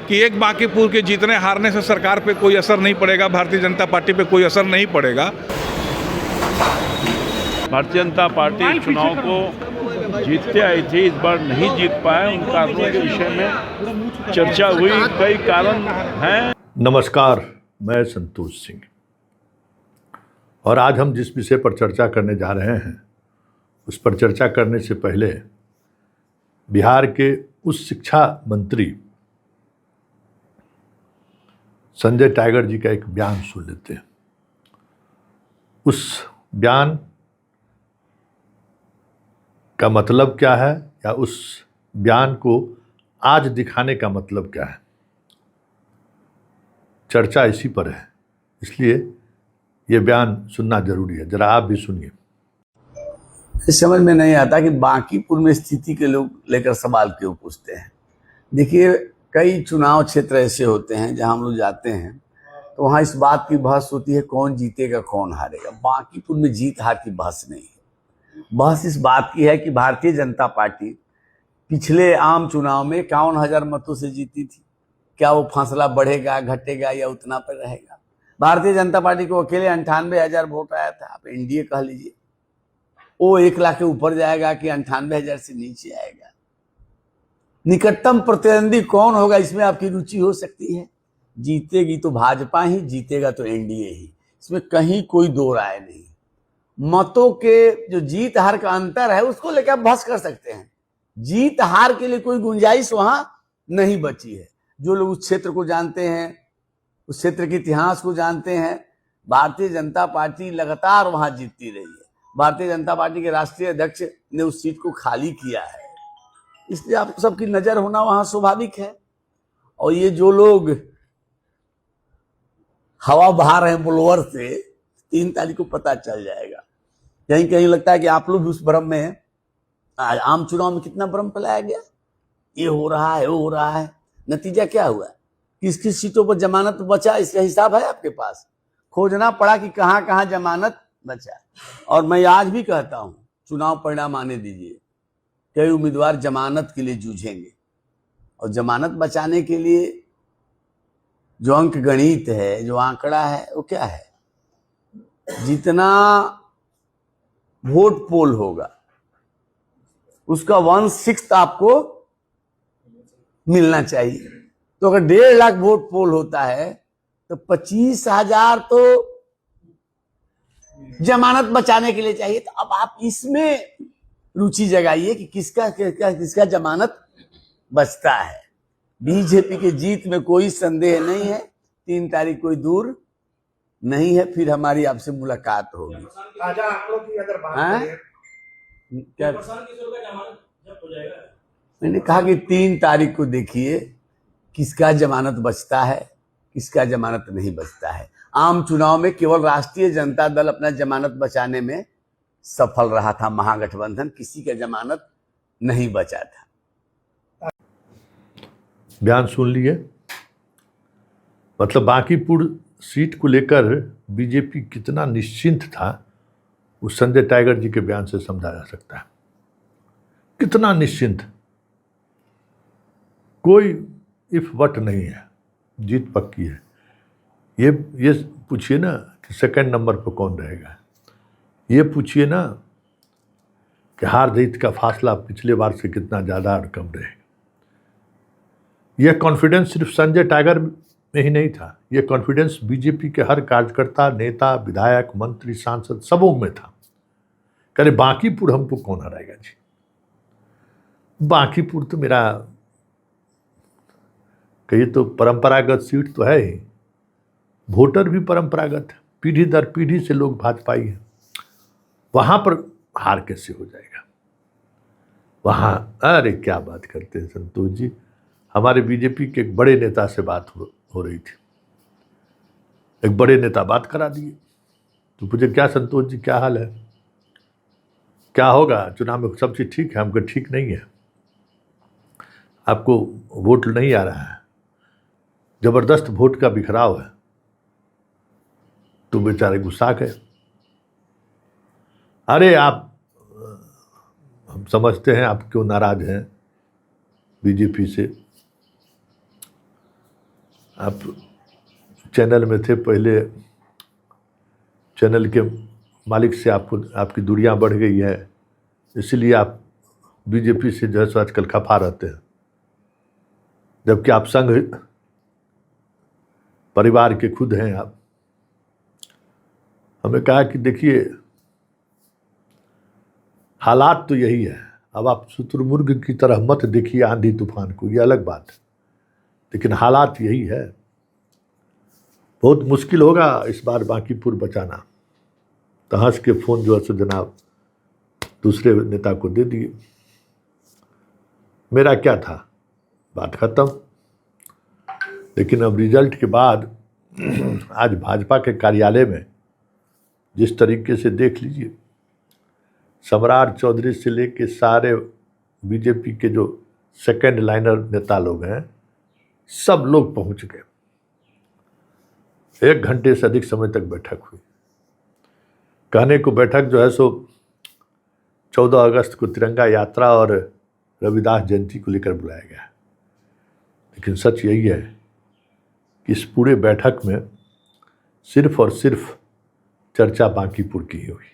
कि एक बांकीपुर के जीतने हारने से सरकार पे कोई असर नहीं पड़ेगा, भारतीय जनता पार्टी पे कोई असर नहीं पड़ेगा। भारतीय जनता पार्टी चुनाव को जीतते आई थी, इस बार नहीं जीत पाए। उन कारणों के विषय में चर्चा हुई, कई कारण हैं। नमस्कार, मैं संतोष सिंह और आज हम जिस विषय पर चर्चा करने जा रहे हैं उस पर चर्चा करने से पहले बिहार के उस शिक्षा मंत्री संजय टाइगर जी का एक बयान सुन लेते हैं। उस बयान का मतलब क्या है या उस बयान को आज दिखाने का मतलब क्या है, चर्चा इसी पर है, इसलिए ये बयान सुनना जरूरी है। जरा आप भी सुनिए। समझ में नहीं आता कि बांकीपुर में स्थिति के लोग लेकर सवाल क्यों पूछते हैं। देखिए, कई चुनाव क्षेत्र ऐसे होते हैं जहां हम लोग जाते हैं तो वहां इस बात की बहस होती है कौन जीतेगा कौन हारेगा। बांकीपुर में जीत हार की बहस नहीं है। बहस इस बात की है कि भारतीय जनता पार्टी पिछले आम चुनाव में 51,000 मतों से जीती थी। क्या वो फासला बढ़ेगा, घटेगा या उतना पर रहेगा। भारतीय जनता पार्टी को अकेले 98,000 वोट आया था। आप एनडीए कह लीजिए, वो 1 लाख के ऊपर जाएगा कि 98,000 से नीचे आएगा। निकटतम प्रतिद्वंदी कौन होगा, इसमें आपकी रुचि हो सकती है। जीतेगी तो भाजपा ही, जीतेगा तो एनडीए ही, इसमें कहीं कोई दो राय नहीं। मतों के जो जीत हार का अंतर है उसको लेकर आप बहस कर सकते हैं। जीत हार के लिए कोई गुंजाइश वहां नहीं बची है। जो लोग उस क्षेत्र को जानते हैं, उस क्षेत्र के इतिहास को जानते हैं, भारतीय जनता पार्टी लगातार वहां जीतती रही है। भारतीय जनता पार्टी के राष्ट्रीय अध्यक्ष ने उस सीट को खाली किया है, इसलिए आप सबकी नजर होना वहां स्वाभाविक है। और ये जो लोग हवा बहा रहे हैं बुलवर से, 3 तारीख को पता चल जाएगा। कहीं कहीं लगता है कि आप लोग भी उस भ्रम में हैं। आम चुनाव में कितना भ्रम फैलाया गया, ये हो रहा है वो हो रहा है। नतीजा क्या हुआ, किस किस सीटों पर जमानत बचा, इसका हिसाब है आपके पास। खोजना पड़ा कि कहां कहां जमानत बचा। और मैं आज भी कहता हूं, चुनाव परिणाम आने दीजिए, कई उम्मीदवार जमानत के लिए जूझेंगे और जमानत बचाने के लिए जो अंक गणित है, जो आंकड़ा है, वो क्या है, जितना वोट पोल होगा उसका 1/6 आपको मिलना चाहिए। तो अगर 1.5 लाख वोट पोल होता है तो 25,000 तो जमानत बचाने के लिए चाहिए। तो अब आप इसमें रुचि जगाइए कि किसका जमानत बचता है। बीजेपी की जीत में कोई संदेह नहीं है। 3 तारीख कोई दूर नहीं है, फिर हमारी आपसे मुलाकात होगी। अगर बात क्या मैंने कहा कि 3 तारीख को देखिए किसका जमानत बचता है, किसका जमानत नहीं बचता है। आम चुनाव में केवल राष्ट्रीय जनता दल अपना जमानत बचाने में सफल रहा था, महागठबंधन किसी का जमानत नहीं बचा था। बयान सुन लिए। मतलब बांकीपुर सीट को लेकर बीजेपी कितना निश्चिंत था उस संजय टाइगर जी के बयान से समझा जा सकता है। कितना निश्चिंत, कोई इफ वट नहीं है, जीत पक्की है। ये पूछिए ना कि सेकंड नंबर पर कौन रहेगा। ये पूछिए ना कि हार जीत का फासला पिछले बार से कितना ज़्यादा और कम रहेगा। यह कॉन्फिडेंस सिर्फ संजय टाइगर में ही नहीं था, यह कॉन्फिडेंस बीजेपी के हर कार्यकर्ता, नेता, विधायक, मंत्री, सांसद सबों में था। करे बांकीपुर हमको कौन हराएगा जी। बांकीपुर तो मेरा कहिए तो परंपरागत सीट तो है ही, वोटर भी परंपरागत है, पीढ़ी दर पीढ़ी से लोग भाजपाई हैं। वहां पर हार कैसे हो जाएगा वहां। अरे क्या बात करते हैं संतोष जी। हमारे बीजेपी के एक बड़े नेता से बात हो रही थी, एक बड़े नेता बात करा दिए। तो पूछे क्या संतोष जी क्या हाल है, क्या होगा चुनाव में, सब चीज़ ठीक है। हमको ठीक नहीं है, आपको वोट नहीं आ रहा है, जबरदस्त वोट का बिखराव है। तो बेचारे गुस्सा गए। अरे आप, हम समझते हैं आप क्यों नाराज हैं बीजेपी से। आप चैनल में थे पहले, चैनल के मालिक से आपको आपकी दूरियां बढ़ गई है, इसलिए आप बीजेपी से जो है सो आजकल खफा रहते हैं, जबकि आप संघ परिवार के खुद हैं। आप हमें कहा कि देखिए हालात तो यही है, अब आप शुतुरमुर्ग की तरह मत देखिए आंधी तूफान को, ये अलग बात है, लेकिन हालात यही है। बहुत मुश्किल होगा इस बार बांकीपुर बचाना। तो हंस के फ़ोन जो है सो जनाब दूसरे नेता को दे दिए। मेरा क्या था, बात खत्म। लेकिन अब रिजल्ट के बाद आज भाजपा के कार्यालय में जिस तरीके से देख लीजिए, सम्राट चौधरी से लेके सारे बीजेपी के जो सेकंड लाइनर नेता लोग हैं, सब लोग पहुंच गए। 1 घंटे से अधिक समय तक बैठक हुई। कहने को बैठक जो है सो 14 अगस्त को तिरंगा यात्रा और रविदास जयंती को लेकर बुलाया गया, लेकिन सच यही है कि इस पूरे बैठक में सिर्फ और सिर्फ चर्चा बांकीपुर की ही हुई।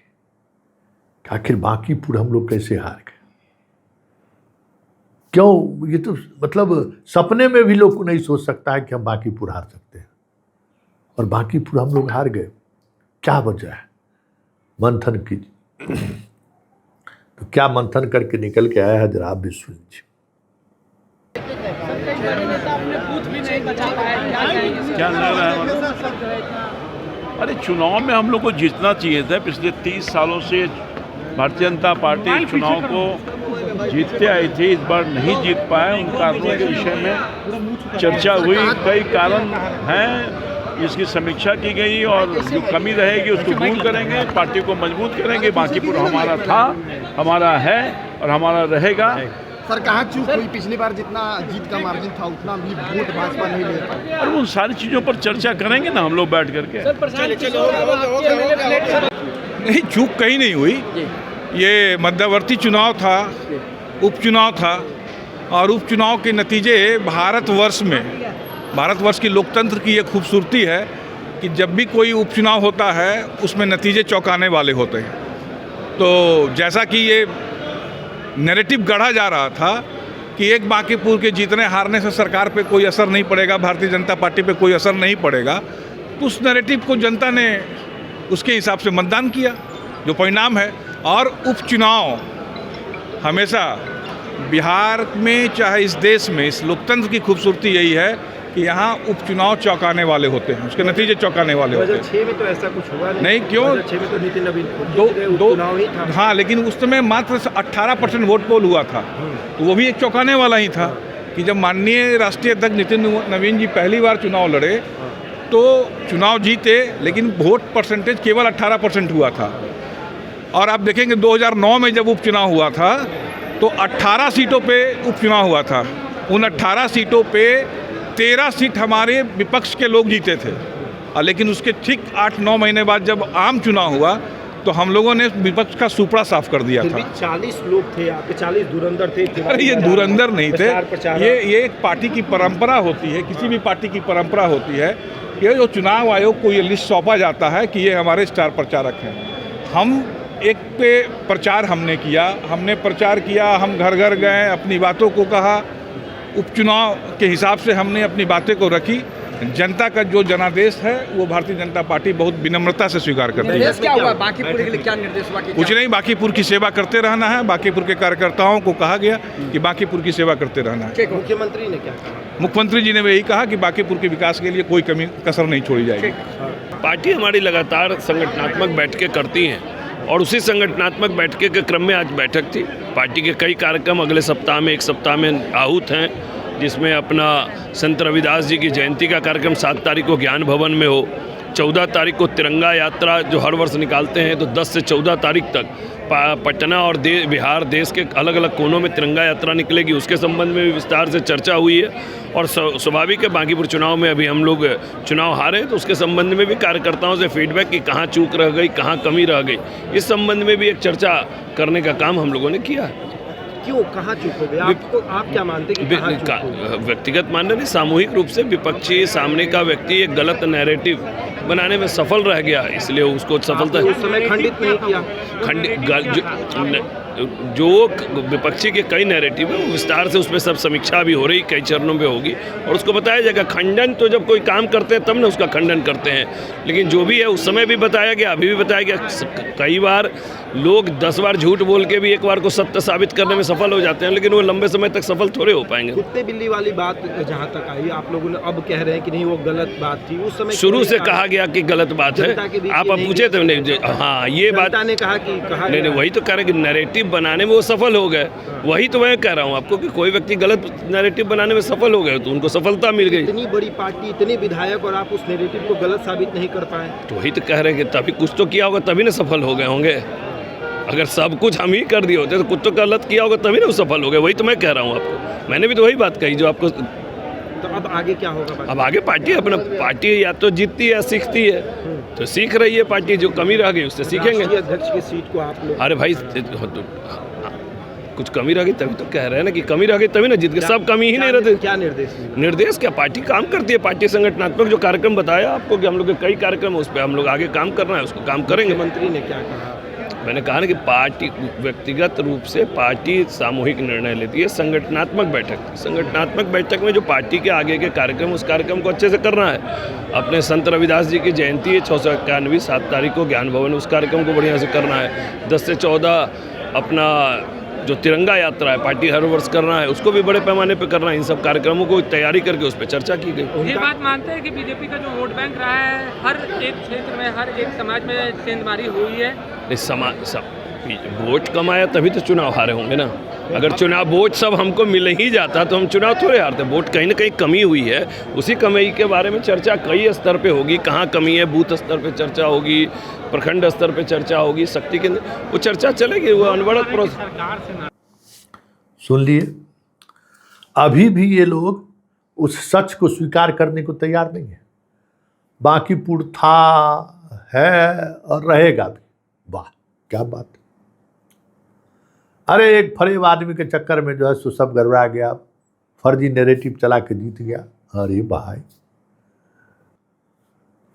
आखिर बांकीपुर हम लोग कैसे हार गए, क्यों? ये तो मतलब सपने में भी लोग को नहीं सोच सकता है कि हम बांकीपुर हार सकते हैं, और बांकीपुर हम लोग हार गए। क्या वजह है? मंथन कीजिए। तो क्या मंथन करके निकल के आया है, जरा आप भी सुन लीजिए। क्या लग रहा है? अरे चुनाव में हम लोग को जीतना चाहिए था। पिछले 30 सालों से भारतीय जनता पार्टी चुनाव को जीतते आई थी, इस बार नहीं जीत पाए। उन कारणों के विषय में चर्चा हुई, कई कारण हैं, इसकी समीक्षा की गई और जो कमी रहेगी उसको दूर करेंगे, पार्टी को मजबूत करेंगे। बांकीपुर हमारा था, हमारा है और हमारा रहेगा। सर कहाँ चूक हुई? पिछली बार जितना जीत का मार्जिन था उतना भी वोट भाजपा नहीं ले पाई। और उन सारी चीज़ों पर चर्चा करेंगे ना हम लोग बैठ करके। नहीं, चूक कहीं नहीं हुई। ये मध्यवर्ती चुनाव था, उपचुनाव था, और उपचुनाव के नतीजे भारतवर्ष की लोकतंत्र की ये खूबसूरती है कि जब भी कोई उपचुनाव होता है उसमें नतीजे चौंकाने वाले होते हैं। तो जैसा कि ये नैरेटिव गढ़ा जा रहा था कि एक बांकीपुर के जीतने हारने से सरकार पे कोई असर नहीं पड़ेगा, भारतीय जनता पार्टी पे कोई असर नहीं पड़ेगा, तो उस नैरेटिव को जनता ने उसके हिसाब से मतदान किया, जो परिणाम है। और उपचुनाव हमेशा बिहार में, चाहे इस देश में, इस लोकतंत्र की खूबसूरती यही है कि यहाँ उपचुनाव चौंकाने वाले होते हैं, उसके नतीजे चौंकाने वाले होते हैं। 2006 में तो ऐसा कुछ हुआ नहीं, क्यों? 2006 में तो नितिन नवीन चुनाव ही था। हाँ, लेकिन उस समय मात्र 18% वोट पोल हुआ था, तो वो भी एक चौंकाने वाला ही था कि जब माननीय राष्ट्रीय अध्यक्ष नितिन नवीन जी पहली बार चुनाव लड़े तो चुनाव जीते, लेकिन वोट परसेंटेज केवल 18% हुआ था। और आप देखेंगे 2009 में जब उपचुनाव हुआ था तो 18 सीटों पे उपचुनाव हुआ था। उन 18 सीटों पे 13 सीट हमारे विपक्ष के लोग जीते थे, लेकिन उसके ठीक 8-9 महीने बाद जब आम चुनाव हुआ तो हम लोगों ने विपक्ष का सुपड़ा साफ कर दिया था। 40 लोग थे, आपके 40 धुरंधर थे। अरे ये धुरंधर नहीं थे, ये एक पार्टी की परंपरा होती है, किसी भी पार्टी की परंपरा होती है। ये जो चुनाव आयोग को ये लिस्ट सौंपा जाता है कि ये हमारे स्टार प्रचारक हैं। हम एक पे प्रचार हमने किया, हमने प्रचार किया, हम घर घर गए, अपनी बातों को कहा, उपचुनाव के हिसाब से हमने अपनी बातें को रखी। जनता का जो जनादेश है वो भारतीय जनता पार्टी बहुत विनम्रता से स्वीकार करती है। क्या हुआ बांकीपुर के लिए, क्या निर्देश हुआ? कुछ नहीं, बांकीपुर की सेवा करते रहना है। बांकीपुर के कार्यकर्ताओं को कहा गया कि बांकीपुर की सेवा करते रहना है। मुख्यमंत्री ने क्या कहा? मुख्यमंत्री जी ने यही कहा कि बांकीपुर के विकास के लिए कोई कमी कसर नहीं छोड़ी जाएगी। पार्टी हमारी लगातार संगठनात्मक बैठकें करती हैं और उसी संगठनात्मक बैठक के क्रम में आज बैठक थी। पार्टी के कई कार्यक्रम अगले सप्ताह में, एक सप्ताह में आहूत हैं, जिसमें अपना संत रविदास जी की जयंती का कार्यक्रम 7 तारीख को ज्ञान भवन में हो, 14 तारीख को तिरंगा यात्रा जो हर वर्ष निकालते हैं, तो 10 से 14 तारीख तक पटना और बिहार देश के अलग अलग कोनों में तिरंगा यात्रा निकलेगी। उसके संबंध में भी विस्तार से चर्चा हुई है। और स्वाभाविक है बांकीपुर चुनाव में अभी हम लोग चुनाव हारे, तो उसके संबंध में भी कार्यकर्ताओं से फीडबैक कि कहाँ चूक रह गई, कहाँ कमी रह गई, इस संबंध में भी एक चर्चा करने का काम हम लोगों ने किया है। क्यों, कहाँ चूक हो गए? आपको, आप क्या मानते हैं कि कहाँ चूक हो गए? व्यक्तिगत मानना नहीं, सामूहिक रूप से विपक्षी सामने का व्यक्ति एक गलत नैरेटिव बनाने में सफल रह गया, इसलिए उसको सफलता आपने उस समय खंडित नहीं किया। जो विपक्षी के कई नैरेटिव है वो विस्तार से उसमें सब समीक्षा भी हो रही, कई चरणों में होगी और उसको बताया जाएगा। खंडन तो जब कोई काम करते हैं तब ना उसका खंडन करते हैं, लेकिन जो भी है उस समय भी बताया गया, अभी भी बताया गया। कई बार लोग 10 बार झूठ बोल के भी एक बार को सत्य साबित करने में सफल हो जाते हैं, लेकिन वो लंबे समय तक सफल थोड़े हो पाएंगे। कुत्ते बिल्ली वाली बात जहाँ तक आई, आप लोगों ने अब कह रहे हैं कि नहीं वो गलत बात थी, उस समय शुरू से कहा गया कि गलत बात है। जनता के बीच आप ये अब नहीं पूछे थे नहीं, हाँ ये बात जनता ने कहा कि नहीं, वही तो कह रहे हैं कि नैरेटिव बनाने में वो सफल हो गए। वही तो मैं कह रहा हूँ आपको कि कोई व्यक्ति गलत नैरेटिव बनाने में सफल हो गए तो उनको सफलता मिल गई। इतनी बड़ी पार्टी, इतने विधायक, और आप उस नैरेटिव को गलत साबित नहीं कर पाए। तो वही तो कह रहे हैं कि तभी कुछ तो किया होगा, तभी ना सफल हो गए होंगे। अगर सब कुछ हम ही कर दिए होते तो कुछ तो गलत किया होगा तभी ना वो सफल हो गए। वही तो मैं कह रहा हूँ आपको, मैंने भी तो वही बात कही जो आपको। तो अब आगे क्या होगा? अब आगे पार्टी अपना, पार्टी या तो जीतती है या सीखती है, तो सीख रही है पार्टी, जो कमी रह गई उससे सीखेंगे। राष्ट्रीय अध्यक्ष की सीट को आप लोग, अरे भाई कुछ कमी रह गई तभी तो कह रहे हैं ना कि कमी रह गई तभी ना जीत गए। सब कमी ही नहीं रहते। क्या निर्देश मिले? निर्देश क्या, पार्टी काम करती है। पार्टी संगठनात्मक जो कार्यक्रम बताया आपको कि हम लोग के कई कार्यक्रम है, उस पर हम लोग आगे काम करना है, उसको काम करेंगे। मंत्री ने क्या कहा? मैंने कहा ना कि पार्टी व्यक्तिगत रूप से पार्टी सामूहिक निर्णय लेती है। संगठनात्मक बैठक में जो पार्टी के आगे के कार्यक्रम, उस कार्यक्रम को अच्छे से करना है। अपने संत रविदास जी की जयंती है 691, 7 तारीख को ज्ञान भवन, उस कार्यक्रम को बढ़िया से करना है। 10 से 14 अपना जो तिरंगा यात्रा है पार्टी हर वर्ष करना है, उसको भी बड़े पैमाने पर करना है। इन सब कार्यक्रमों को तैयारी करके उस पर चर्चा की गई। ये बात मानते हैं कि बीजेपी का जो वोट बैंक रहा है, हर एक क्षेत्र में, हर एक समाज में सेंधमारी हुई है। वोट कमाया तभी तो चुनाव हारे होंगे ना। अगर चुनाव वोट सब हमको मिल ही जाता तो हम चुनाव थोड़े हारते। वोट कहीं ना कहीं कमी हुई है, उसी कमी के बारे में चर्चा कई स्तर पे होगी। कहाँ कमी है, बूथ स्तर पे चर्चा होगी, प्रखंड स्तर पे चर्चा होगी, शक्ति केंद्र, वो चर्चा चलेगी। वो अनवरत प्रोसेस। सुन लिए, अभी भी ये लोग उस सच को स्वीकार करने को तैयार नहीं है। बांकीपुर था, है और रहेगा भी। वाह क्या बात। अरे एक फरेब आदमी के चक्कर में जो है सो सब गड़बड़ा गया, फर्जी नैरेटिव चला के जीत गया। अरे भाई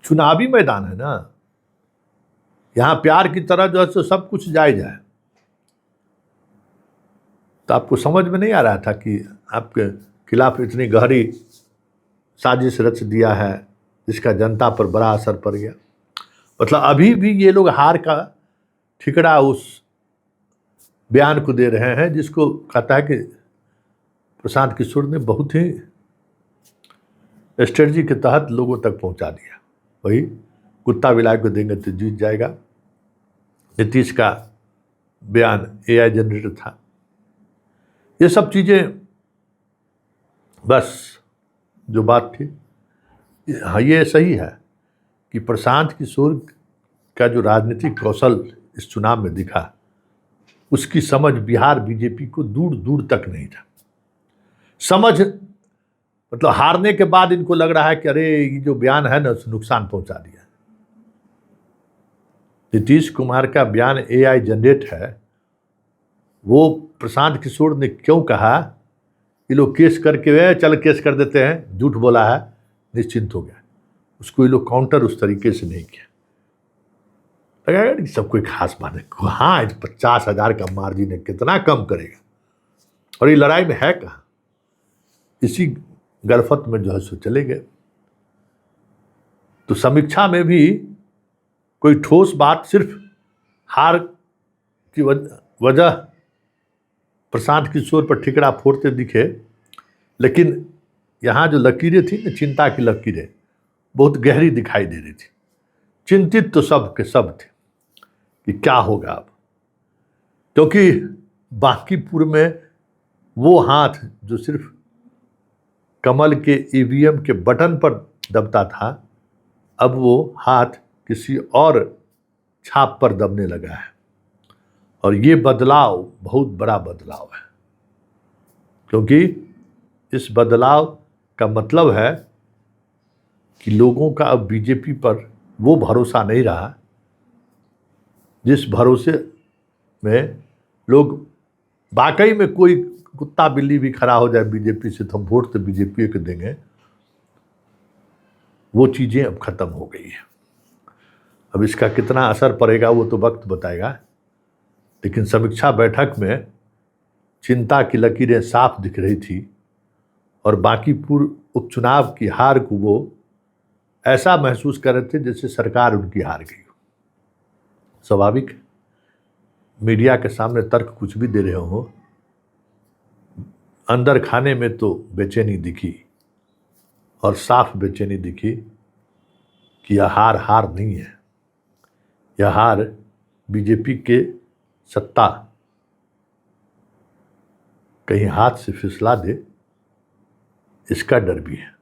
चुनावी मैदान है ना, यहाँ प्यार की तरह जो है सो सब कुछ जायज है। तो आपको समझ में नहीं आ रहा था कि आपके खिलाफ इतनी गहरी साजिश रच दिया है जिसका जनता पर बड़ा असर पड़ गया। मतलब अभी भी ये लोग हार का ठिकरा उस बयान को दे रहे हैं जिसको कहता है कि प्रशांत किशोर ने बहुत ही स्ट्रेटजी के तहत लोगों तक पहुंचा दिया। वही कुत्ता बिलाई को देंगे तो जीत जाएगा। नीतीश का बयान AI जनरेटर था। ये सब चीज़ें बस जो बात थी, हाँ ये सही है कि प्रशांत किशोर का जो राजनीतिक कौशल इस चुनाव में दिखा, उसकी समझ बिहार बीजेपी को दूर दूर तक नहीं था। समझ मतलब हारने के बाद इनको लग रहा है कि अरे ये जो बयान है ना उसने नुकसान पहुंचा दिया। नीतीश कुमार का बयान AI जनरेट है। वो प्रशांत किशोर ने क्यों कहा, ये लोग केस करके चल केस कर देते हैं, झूठ बोला है, निश्चिंत हो गया। उसको ये लोग काउंटर उस तरीके से नहीं किया। लगाएगा कि सब कोई खास माने, हाँ 50,000 का मार्जिन है, कितना कम करेगा। और ये लड़ाई में है कहाँ, इसी गलफत में जो है सो चले गए। तो समीक्षा में भी कोई ठोस बात, सिर्फ हार की वजह प्रशांत किशोर पर ठिकरा फोड़ते दिखे। लेकिन यहाँ जो लकीरें थी ना, चिंता की लकीरें बहुत गहरी दिखाई दे रही थी। चिंतित तो सब के सब थे कि क्या होगा अब, क्योंकि बांकीपुर में वो हाथ जो सिर्फ कमल के EVM के बटन पर दबता था, अब वो हाथ किसी और छाप पर दबने लगा है। और ये बदलाव बहुत बड़ा बदलाव है, क्योंकि इस बदलाव का मतलब है कि लोगों का अब बीजेपी पर वो भरोसा नहीं रहा जिस भरोसे में लोग वाकई में कोई कुत्ता बिल्ली भी खड़ा हो जाए बीजेपी से तो हम वोट तो बीजेपी को देंगे, वो चीज़ें अब ख़त्म हो गई हैं। अब इसका कितना असर पड़ेगा वो तो वक्त बताएगा, लेकिन समीक्षा बैठक में चिंता की लकीरें साफ दिख रही थी और बांकीपुर उपचुनाव की हार को वो ऐसा महसूस कर रहे थे जैसे सरकार उनकी हार गई हो। स्वाभाविक, मीडिया के सामने तर्क कुछ भी दे रहे हो, अंदर खाने में तो बेचैनी दिखी और साफ बेचैनी दिखी कि यह हार नहीं है, यह हार बीजेपी के सत्ता कहीं हाथ से फिसला दे, इसका डर भी है।